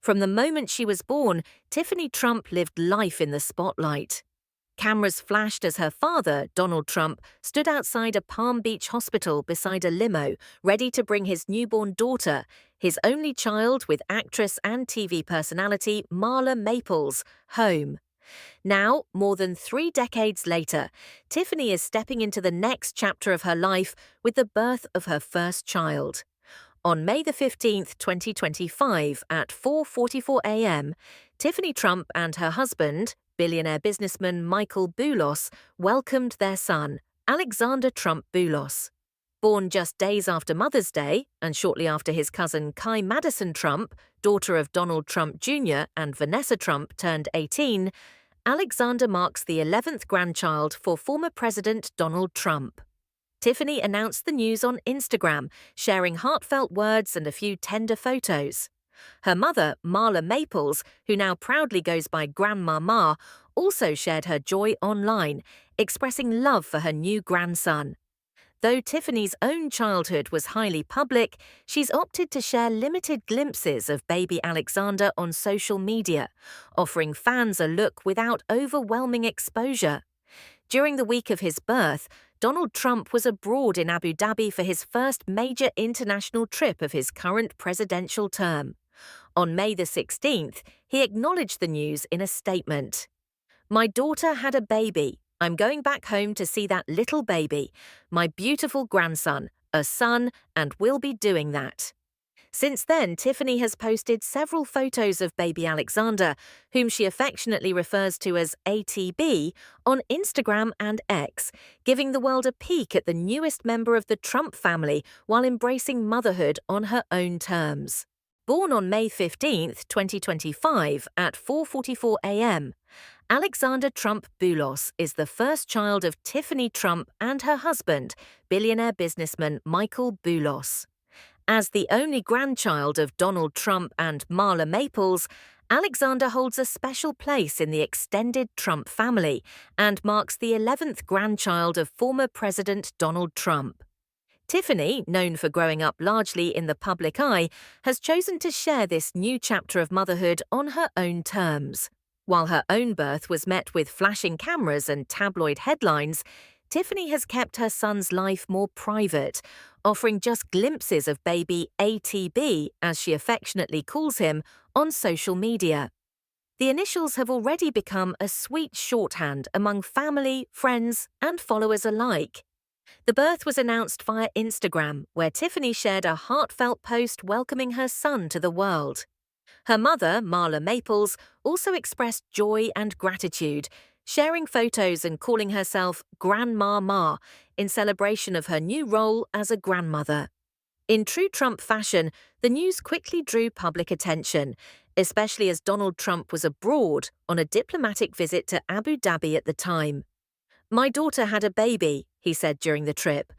From the moment she was born, Tiffany Trump lived life in the spotlight. Cameras flashed as her father, Donald Trump, stood outside a Palm Beach hospital beside a limo, ready to bring his newborn daughter, his only child with actress and TV personality Marla Maples, home. Now, more than 3 decades later, Tiffany is stepping into the next chapter of her life with the birth of her first child. On May 15, 2025, at 4:44 a.m., Tiffany Trump and her husband, billionaire businessman Michael Boulos, welcomed their son, Alexander Trump Boulos. Born just days after Mother's Day, and shortly after his cousin Kai Madison Trump, daughter of Donald Trump Jr. and Vanessa Trump, turned 18, Alexander marks the 11th grandchild for former President Donald Trump. Tiffany announced the news on Instagram, sharing heartfelt words and a few tender photos. Her mother, Marla Maples, who now proudly goes by Grandma Ma, also shared her joy online, expressing love for her new grandson. Though Tiffany's own childhood was highly public, she's opted to share limited glimpses of baby Alexander on social media, offering fans a look without overwhelming exposure. During the week of his birth, Donald Trump was abroad in Abu Dhabi for his first major international trip of his current presidential term. On May 16th, he acknowledged the news in a statement. "My daughter had a baby. I'm going back home to see that little baby, my beautiful grandson, a son, and will be doing that." Since then, Tiffany has posted several photos of baby Alexander, whom she affectionately refers to as ATB, on Instagram and X, giving the world a peek at the newest member of the Trump family while embracing motherhood on her own terms. Born on May 15, 2025, at 4:44 a.m., Alexander Trump Boulos is the first child of Tiffany Trump and her husband, billionaire businessman Michael Boulos. As the only grandchild of Donald Trump and Marla Maples, Alexander holds a special place in the extended Trump family and marks the 11th grandchild of former President Donald Trump. Tiffany, known for growing up largely in the public eye, has chosen to share this new chapter of motherhood on her own terms. While her own birth was met with flashing cameras and tabloid headlines, Tiffany has kept her son's life more private, offering just glimpses of baby ATB, as she affectionately calls him, on social media. The initials have already become a sweet shorthand among family, friends, and followers alike. The birth was announced via Instagram, where Tiffany shared a heartfelt post welcoming her son to the world. Her mother, Marla Maples, also expressed joy and gratitude, sharing photos and calling herself Grandma Ma in celebration of her new role as a grandmother. In true Trump fashion, the news quickly drew public attention, especially as Donald Trump was abroad on a diplomatic visit to Abu Dhabi at the time. "My daughter had a baby," he said during the trip.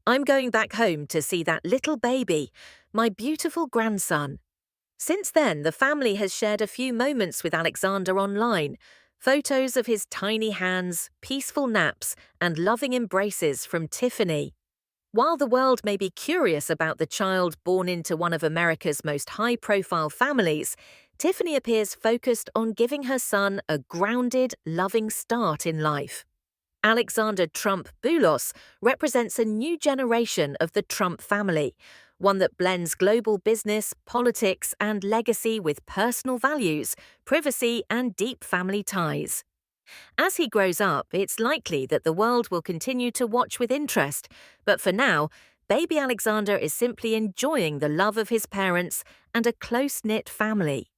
"I'm going back home to see that little baby, my beautiful grandson." Since then, the family has shared a few moments with Alexander online, photos of his tiny hands, peaceful naps, and loving embraces from Tiffany. While the world may be curious about the child born into one of America's most high-profile families, Tiffany appears focused on giving her son a grounded, loving start in life. Alexander Trump Boulos represents a new generation of the Trump family, one that blends global business, politics, and legacy with personal values, privacy, and deep family ties. As he grows up, it's likely that the world will continue to watch with interest, but for now, baby Alexander is simply enjoying the love of his parents and a close-knit family.